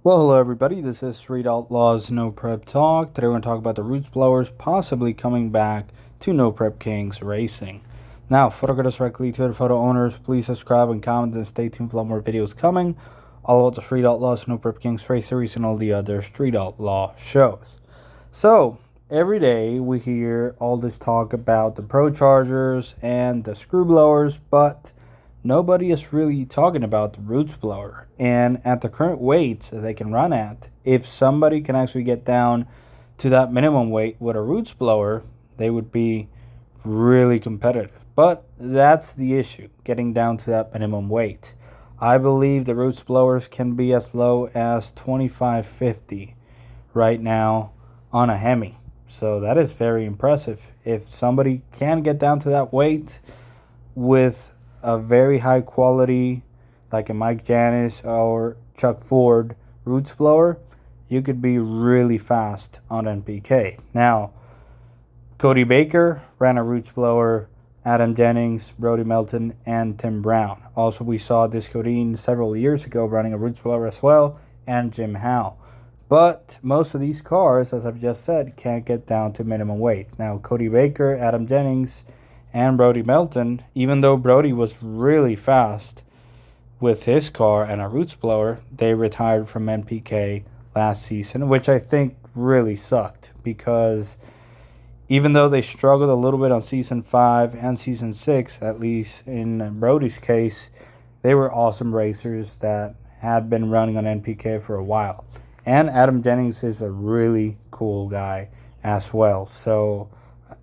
Well, hello everybody, this is Street Outlaws No Prep Talk. Today we're going to talk about the Roots Blowers possibly coming back to No Prep Kings Racing. Now, before I go directly to the photo owners, please subscribe and comment and stay tuned for a lot more videos coming. All about the Street Outlaws No Prep Kings Race Series and all the other Street Outlaw shows. So, every day we hear all this talk about the Pro Chargers and the Screw Blowers, but nobody is really talking about the Roots Blower. And at the current weights that they can run at, if somebody can actually get down to that minimum weight with a Roots Blower, they would be really competitive. But that's the issue, getting down to that minimum weight. I believe the Roots Blowers can be as low as 25.50 right now on a Hemi. So that is very impressive. If somebody can get down to that weight with a very high quality, like a Mike Janis or Chuck Ford Roots Blower, you could be really fast on NPK. Now, Cody Baker ran a Roots Blower, Adam Jennings, Brody Melton, and Tim Brown. Also, we saw Discodine several years ago running a Roots Blower as well, and Jim Howe. But most of these cars, as I've just said, can't get down to minimum weight. Now, Cody Baker, Adam Jennings, and Brody Melton, even though Brody was really fast with his car and a Roots Blower, they retired from NPK last season, which I think really sucked because even though they struggled a little bit on Season 5 and Season 6, at least in Brody's case, they were awesome racers that had been running on NPK for a while. And Adam Jennings is a really cool guy as well. So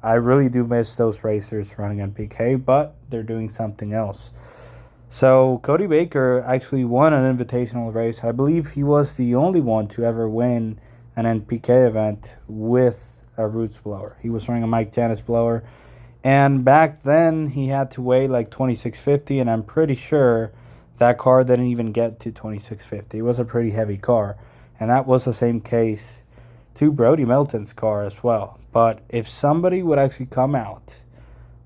I really do miss those racers running NPK, but they're doing something else. So Cody Baker actually won an invitational race. I believe he was the only one to ever win an NPK event with a Roots Blower. He was running a Mike Janis blower. And back then, he had to weigh like 2650, and I'm pretty sure that car didn't even get to 2650. It was a pretty heavy car. And that was the same case to Brody Melton's car as well. But if somebody would actually come out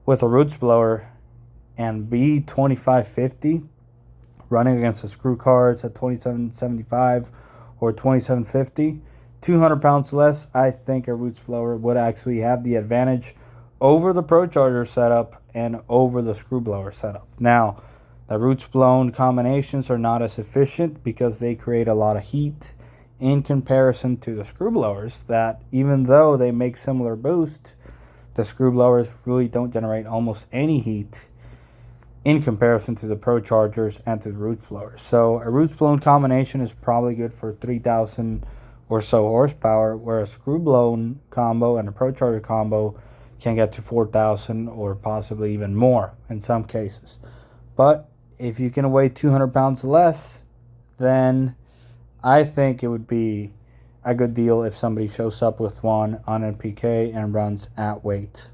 with a Roots Blower and be 2550, running against the screw cars at 2775 or 2750, 200 pounds less, I think a Roots Blower would actually have the advantage over the Pro Charger setup and over the Screw Blower setup. Now, the Roots blown combinations are not as efficient because they create a lot of heat in comparison to the Screw Blowers, that even though they make similar boost, the Screw Blowers really don't generate almost any heat in comparison to the Pro Chargers and to the Roots Blowers. So a Roots blown combination is probably good for 3,000 or so horsepower, whereas a Screw blown combo and a Pro Charger combo can get to 4,000 or possibly even more in some cases. But if you can weigh 200 pounds less, then I think it would be a good deal if somebody shows up with one on NPK and runs at weight.